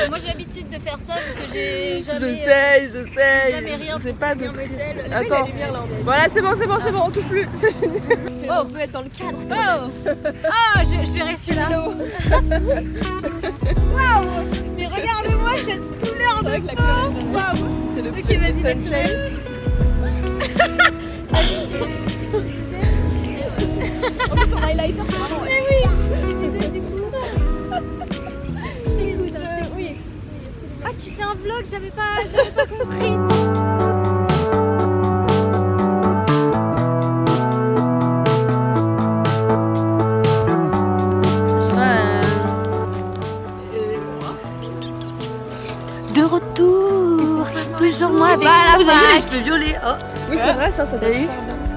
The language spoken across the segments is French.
Moi j'ai l'habitude de faire ça parce que j'ai jamais. Je sais. J'ai pas de tri. Attends. Voilà, c'est bon, on touche plus. C'est fini. On peut être dans le cadre. Je vais rester là. Waouh. Mais regarde-moi cette couleur de peau. Waouh. C'est le Ok, vas-y, naturel. En plus, son highlighter, c'est vraiment. Mais oui. Tu disais du coup. Je t'écoute. Oui. Ah, tu fais un vlog, j'avais pas compris. De retour, toujours moi avec vous. Vous avez vu les cheveux violets, oh. Oui, c'est vrai, ça t'a super bien.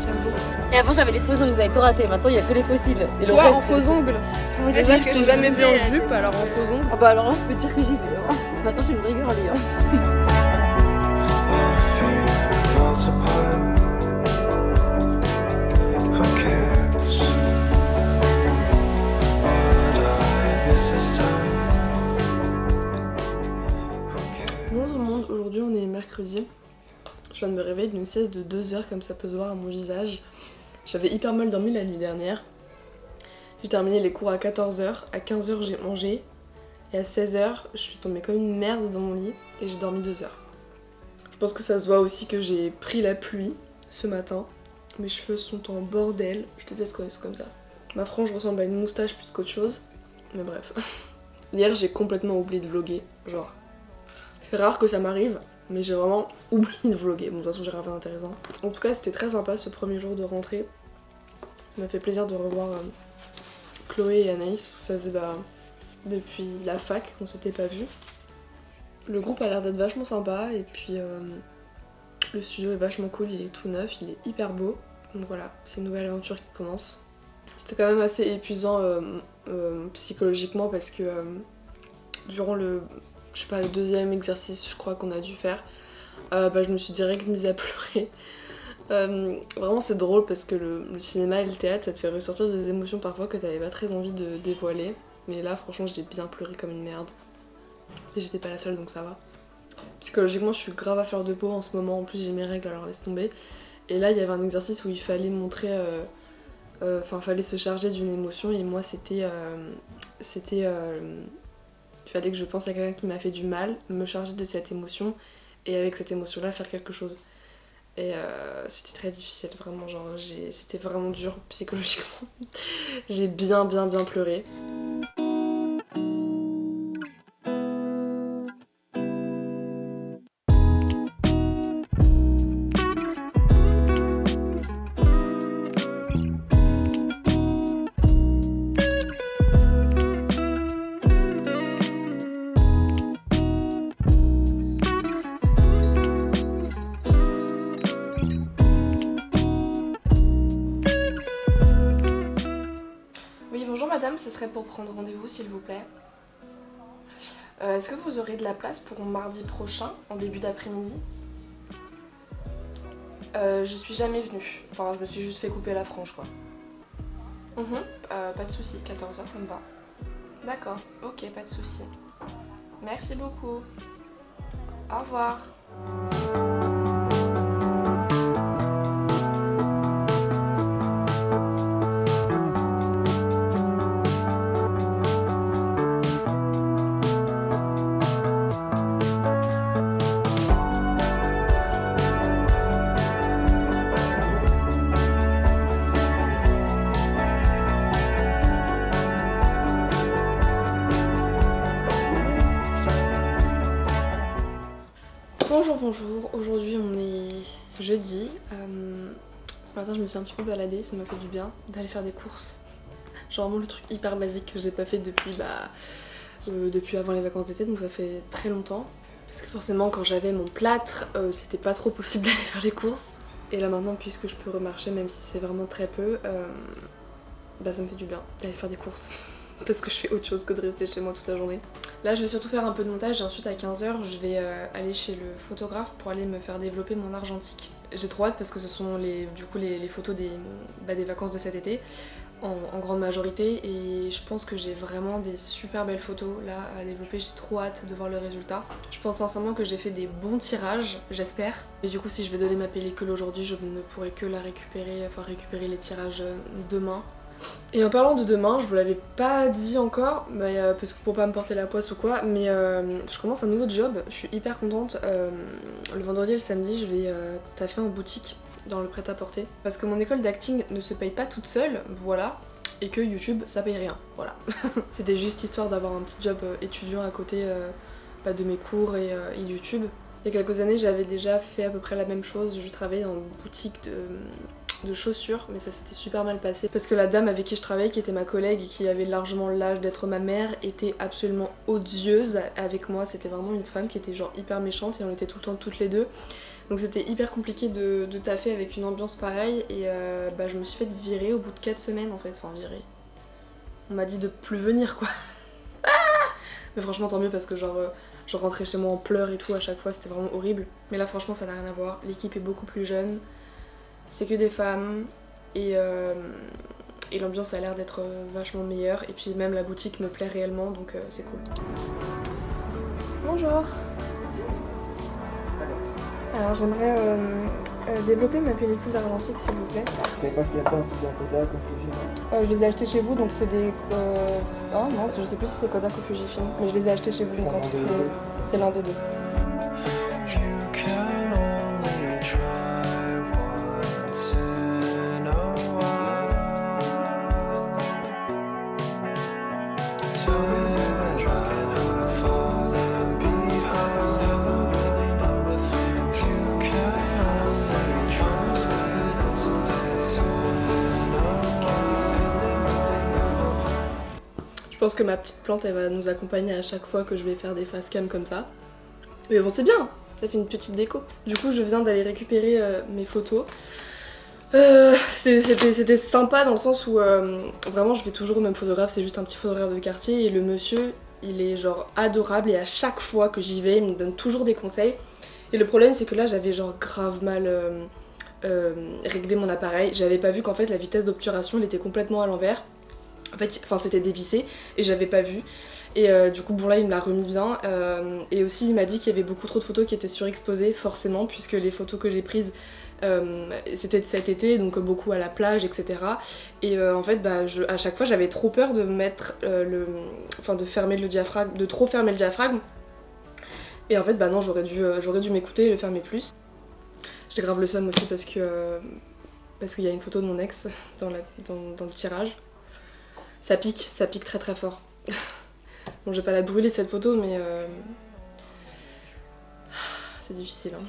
J'aime beaucoup. Et avant j'avais les faux ongles, vous avez tout raté. Maintenant il n'y a que les fossiles. Et le Ouais, reste, en faux ongles. C'est ça que je t'ai jamais vu en jupe, alors en faux ongles. Ah bah alors là je peux te dire que j'y vais. Hein. Maintenant je suis une vraie girly. Hein. Bonjour tout le monde, aujourd'hui on est mercredi. Je viens de me réveiller d'une sieste de 2 heures comme ça peut se voir à mon visage. J'avais hyper mal dormi la nuit dernière. J'ai terminé les cours à 14h, à 15h j'ai mangé et à 16h je suis tombée comme une merde dans mon lit et j'ai dormi 2 heures. Je pense que ça se voit aussi que j'ai pris la pluie ce matin. Mes cheveux sont en bordel, je déteste quand ils sont comme ça. Ma frange ressemble à une moustache plus qu'autre chose, mais bref. Hier j'ai complètement oublié de vlogger, genre. C'est rare que ça m'arrive, mais j'ai vraiment oublié de vlogger. Bon, de toute façon, j'ai rien fait d'intéressant. En tout cas, c'était très sympa ce premier jour de rentrée. Ça m'a fait plaisir de revoir Chloé et Anaïs parce que ça faisait depuis la fac qu'on s'était pas vu. Le groupe a l'air d'être vachement sympa et puis le studio est vachement cool, il est tout neuf, il est hyper beau. Donc voilà, c'est une nouvelle aventure qui commence. C'était quand même assez épuisant psychologiquement parce que durant le deuxième exercice je crois qu'on a dû faire, je me suis direct mise à pleurer. Vraiment c'est drôle parce que le cinéma et le théâtre ça te fait ressortir des émotions parfois que t'avais pas très envie de dévoiler. Mais là franchement j'ai bien pleuré comme une merde. Et j'étais pas la seule donc ça va. Psychologiquement je suis grave à fleur de peau en ce moment, en plus j'ai mes règles alors laisse tomber. Et là il y avait un exercice où il fallait montrer, fallait se charger d'une émotion et moi c'était il fallait que je pense à quelqu'un qui m'a fait du mal, me charger de cette émotion et avec cette émotion là faire quelque chose. Et c'était très difficile vraiment, genre c'était vraiment dur psychologiquement. J'ai bien pleuré. Madame, ce serait pour prendre rendez-vous s'il vous plaît. Est-ce que vous aurez de la place pour mardi prochain, en début d'après-midi? Je suis jamais venue. Enfin, je me suis juste fait couper la frange quoi. Pas de soucis, 14h ça me va. D'accord, ok, pas de soucis. Merci beaucoup. Au revoir. Bonjour, aujourd'hui on est jeudi. Ce matin je me suis un petit peu baladée, ça m'a fait du bien d'aller faire des courses. Genre vraiment le truc hyper basique que j'ai pas fait depuis avant les vacances d'été, donc ça fait très longtemps. Parce que forcément quand j'avais mon plâtre, c'était pas trop possible d'aller faire les courses. Et là maintenant puisque je peux remarcher même si c'est vraiment très peu, ça me fait du bien d'aller faire des courses. Parce que je fais autre chose que de rester chez moi toute la journée. Là je vais surtout faire un peu de montage et ensuite à 15h je vais aller chez le photographe pour aller me faire développer mon argentique. j'ai trop hâte parce que ce sont les photos des vacances de cet été en grande majorité et je pense que j'ai vraiment des super belles photos là à développer, j'ai trop hâte de voir le résultat. Je pense sincèrement que j'ai fait des bons tirages, j'espère. Et du coup si je vais donner ma pellicule aujourd'hui, je ne pourrai que la récupérer, enfin récupérer les tirages demain. Et en parlant de demain, je vous l'avais pas dit encore, mais, parce que pour pas me porter la poisse ou quoi, mais je commence un nouveau job, je suis hyper contente. Le vendredi et le samedi, je vais taffer en boutique dans le prêt-à-porter. Parce que mon école d'acting ne se paye pas toute seule, voilà, et que YouTube ça paye rien, voilà. C'était juste histoire d'avoir un petit job étudiant à côté de mes cours et YouTube. Il y a quelques années, j'avais déjà fait à peu près la même chose, je travaillais en boutique de chaussures, mais ça s'était super mal passé parce que la dame avec qui je travaillais, qui était ma collègue et qui avait largement l'âge d'être ma mère, était absolument odieuse avec moi. C'était vraiment une femme qui était genre hyper méchante et on était tout le temps toutes les deux. Donc c'était hyper compliqué de taffer avec une ambiance pareille et je me suis fait virer au bout de 4 semaines en fait, enfin virer. On m'a dit de plus venir quoi. Mais franchement tant mieux parce que genre je rentrais chez moi en pleurs et tout à chaque fois, c'était vraiment horrible. Mais là franchement ça n'a rien à voir, l'équipe est beaucoup plus jeune, c'est que des femmes et l'ambiance a l'air d'être vachement meilleure et puis même la boutique me plaît réellement donc c'est cool. Bonjour. Alors j'aimerais développer ma pellicule d'argentique s'il vous plaît. Vous savez pas ce qu'il y a dedans, si c'est un Kodak ou Fuji? Je les ai achetés chez vous donc c'est des... Oh mince, je sais plus si c'est Kodak ou Fujifilm, mais je les ai achetés chez vous donc c'est l'un des deux. Je pense que ma petite plante elle va nous accompagner à chaque fois que je vais faire des face cam comme ça. Mais bon c'est bien, ça fait une petite déco. Du coup je viens d'aller récupérer mes photos. C'était sympa dans le sens où vraiment je vais toujours au même photographe, c'est juste un petit photographe de quartier et le monsieur il est genre adorable et à chaque fois que j'y vais il me donne toujours des conseils. Et le problème c'est que là j'avais genre grave mal réglé mon appareil, j'avais pas vu qu'en fait la vitesse d'obturation elle était complètement à l'envers. En fait, c'était dévissé et j'avais pas vu. Et du coup, bon là, il me l'a remis bien. Et aussi, il m'a dit qu'il y avait beaucoup trop de photos qui étaient surexposées, forcément, puisque les photos que j'ai prises, c'était de cet été, donc beaucoup à la plage, etc. Et en fait, à chaque fois, j'avais trop peur de mettre de fermer le diaphragme, de trop fermer le diaphragme. Et en fait, non, j'aurais dû m'écouter et le fermer plus. J'ai grave le seum aussi parce qu'il y a une photo de mon ex dans le tirage. Ça pique très très fort. Bon, je vais pas la brûler cette photo, mais c'est difficile. Hein.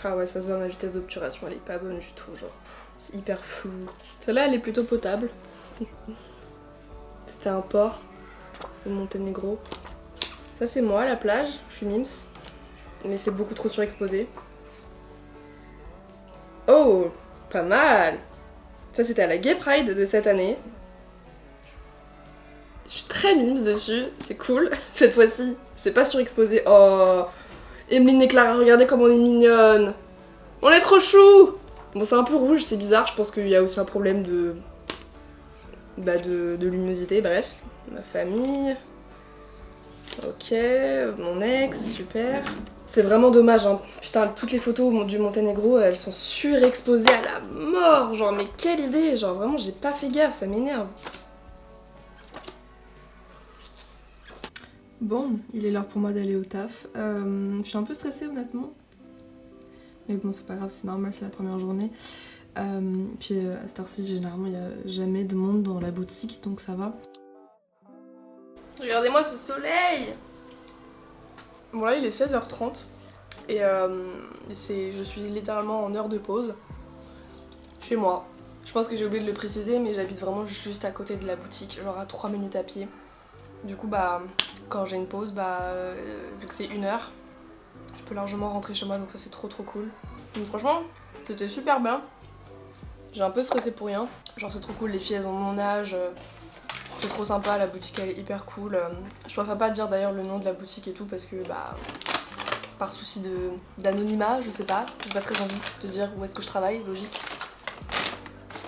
Ah ouais, ça se voit, ma vitesse d'obturation, elle est pas bonne du tout, genre. C'est hyper flou. Celle-là, elle est plutôt potable. C'était un port de Monténégro. Ça, c'est moi à la plage, je suis mims. Mais c'est beaucoup trop surexposé. Oh, pas mal! Ça, c'était à la Gay Pride de cette année. Je suis très mimes dessus, c'est cool. Cette fois-ci, c'est pas surexposé. Oh, Emeline et Clara, regardez comme on est mignonnes. On est trop chou. Bon, c'est un peu rouge, c'est bizarre. Je pense qu'il y a aussi un problème de luminosité. Bref, ma famille. Ok, mon ex, super. C'est vraiment dommage, hein. Putain, toutes les photos du Monténégro, elles sont surexposées à la mort. Genre, mais quelle idée. Genre, vraiment, j'ai pas fait gaffe, ça m'énerve. Bon, il est l'heure pour moi d'aller au taf. Je suis un peu stressée honnêtement. Mais bon, c'est pas grave, c'est normal, c'est la première journée. Puis à cette heure-ci, généralement, il n'y a jamais de monde dans la boutique, donc ça va. Regardez-moi ce soleil! Bon là, il est 16h30. Et je suis littéralement en heure de pause. Chez moi. Je pense que j'ai oublié de le préciser, mais j'habite vraiment juste à côté de la boutique, genre à 3 minutes à pied. Du coup, quand j'ai une pause, vu que c'est 1 heure, je peux largement rentrer chez moi, donc ça c'est trop cool. Donc franchement, c'était super bien. J'ai un peu stressé pour rien. Genre c'est trop cool, les filles elles ont mon âge, c'est trop sympa, la boutique elle est hyper cool. Je préfère pas dire d'ailleurs le nom de la boutique et tout parce que par souci d'anonymat, je sais pas. J'ai pas très envie de dire où est-ce que je travaille, logique.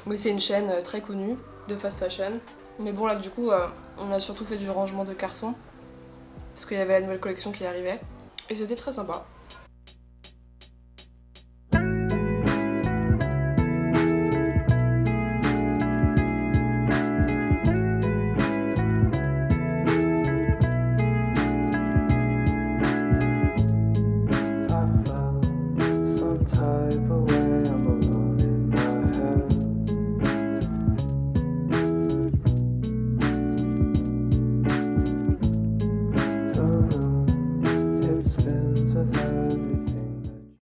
Mais c'est une chaîne très connue de fast fashion. Mais bon là du coup on a surtout fait du rangement de cartons parce qu'il y avait la nouvelle collection qui arrivait et c'était très sympa.